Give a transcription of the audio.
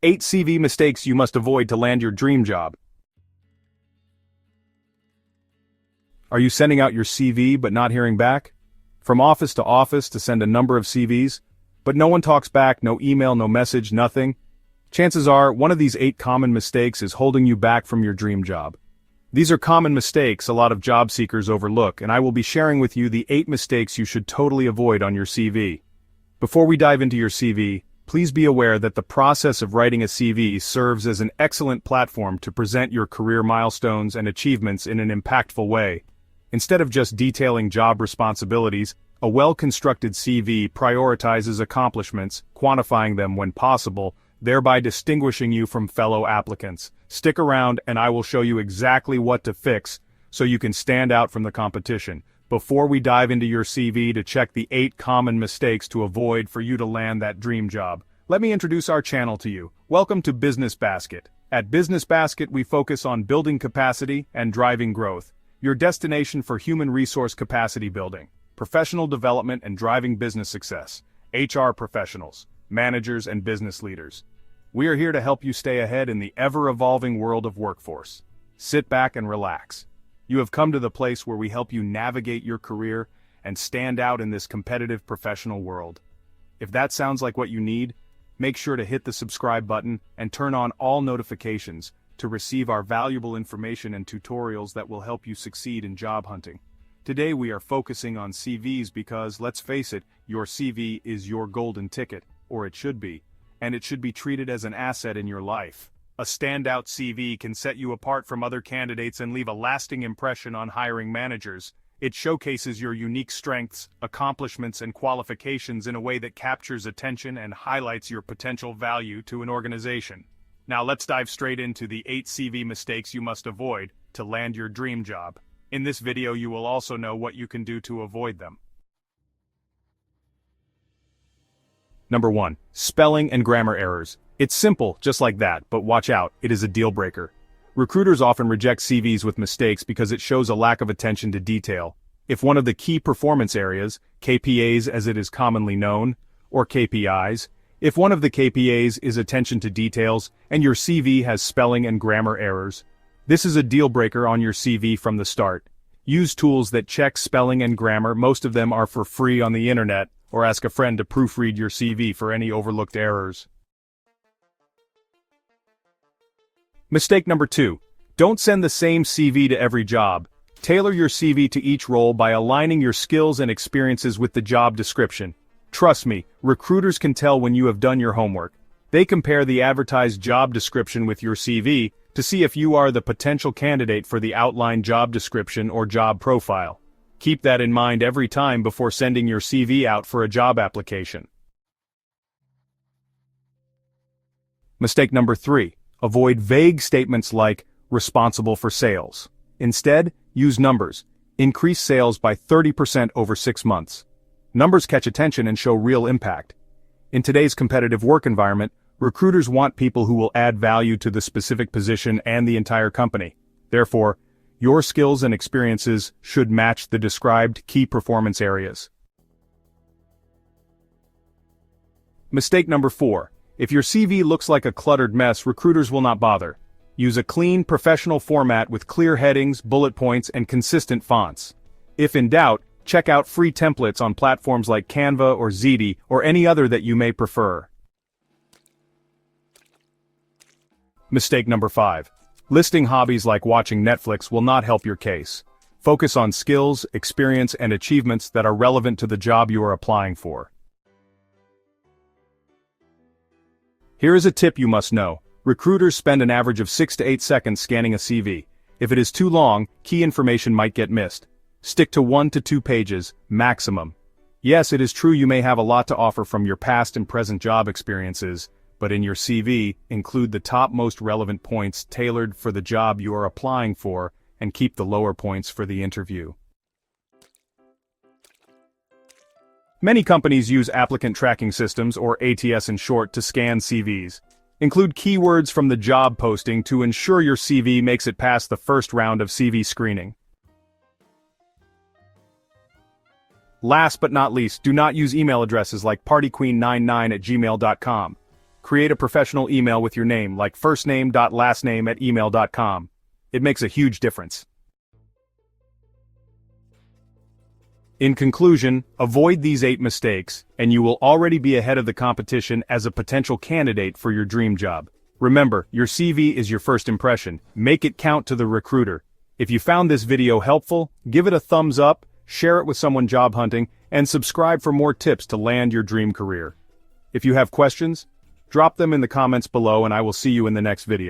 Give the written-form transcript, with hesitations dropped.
8 CV mistakes you must avoid to land your dream job. Are you sending out your CV but not hearing back? From office to send a number of CVs, but no one talks back, no email, no message, nothing? Chances are, one of these 8 common mistakes is holding you back from your dream job. These are common mistakes a lot of job seekers overlook, and I will be sharing with you the 8 mistakes you should totally avoid on your CV. Before we dive into your CV, please be aware that the process of writing a CV serves as an excellent platform to present your career milestones and achievements in an impactful way. Instead of just detailing job responsibilities, a well-constructed CV prioritizes accomplishments, quantifying them when possible, thereby distinguishing you from fellow applicants. Stick around and I will show you exactly what to fix so you can stand out from the competition. Before we dive into your CV to check the 8 common mistakes to avoid for you to land that dream job, let me introduce our channel to you. Welcome to Business Basket. At Business Basket, we focus on building capacity and driving growth. Your destination for human resource capacity building, professional development and driving business success, HR professionals, managers and business leaders. We are here to help you stay ahead in the ever-evolving world of workforce. Sit back and relax. You have come to the place where we help you navigate your career and stand out in this competitive professional world. If that sounds like what you need, make sure to hit the subscribe button and turn on all notifications to receive our valuable information and tutorials that will help you succeed in job hunting. Today we are focusing on CVs because, let's face it, your CV is your golden ticket, or it should be, and it should be treated as an asset in your life. A standout CV can set you apart from other candidates and leave a lasting impression on hiring managers. It showcases your unique strengths, accomplishments, and qualifications in a way that captures attention and highlights your potential value to an organization. Now let's dive straight into the 8 CV mistakes you must avoid to land your dream job. In this video you will also know what you can do to avoid them. Number 1. Spelling and grammar errors. It's simple, just like that, but watch out, it is a deal breaker. Recruiters often reject CVs with mistakes because it shows a lack of attention to detail. If one of the key performance areas, KPAs as it is commonly known, or KPIs, if one of the KPAs is attention to details, and your CV has spelling and grammar errors, this is a deal breaker on your CV from the start. Use tools that check spelling and grammar, most of them are for free on the internet, or ask a friend to proofread your CV for any overlooked errors. Mistake number 2. Don't send the same CV to every job. Tailor your CV to each role by aligning your skills and experiences with the job description. Trust me, recruiters can tell when you have done your homework. They compare the advertised job description with your CV to see if you are the potential candidate for the outlined job description or job profile. Keep that in mind every time before sending your CV out for a job application. Mistake number 3. Avoid vague statements like, responsible for sales. Instead, use numbers. Increase sales by 30% over 6 months. Numbers catch attention and show real impact. In today's competitive work environment, recruiters want people who will add value to the specific position and the entire company. Therefore, your skills and experiences should match the described key performance areas. Mistake number 4. If your CV looks like a cluttered mess, recruiters will not bother. Use a clean, professional format with clear headings, bullet points, and consistent fonts. If in doubt, check out free templates on platforms like Canva or Ziti or any other that you may prefer. Mistake number 5. Listing hobbies like watching Netflix will not help your case. Focus on skills, experience, and achievements that are relevant to the job you are applying for. Here is a tip you must know. Recruiters spend an average of 6 to 8 seconds scanning a CV. If it is too long, key information might get missed. Stick to 1 to 2 pages, maximum. Yes, it is true you may have a lot to offer from your past and present job experiences, but in your CV, include the top most relevant points tailored for the job you are applying for, and keep the lower points for the interview. Many companies use applicant tracking systems, or ATS in short, to scan CVs. Include keywords from the job posting to ensure your CV makes it past the first round of CV screening. Last but not least, do not use email addresses like partyqueen99@gmail.com. create a professional email with your name, like firstname.lastname@email.com. It makes a huge difference. In conclusion, avoid these 8 mistakes, and you will already be ahead of the competition as a potential candidate for your dream job. Remember, your CV is your first impression. Make it count to the recruiter. If you found this video helpful, give it a thumbs up, share it with someone job hunting, and subscribe for more tips to land your dream career. If you have questions, drop them in the comments below and I will see you in the next video.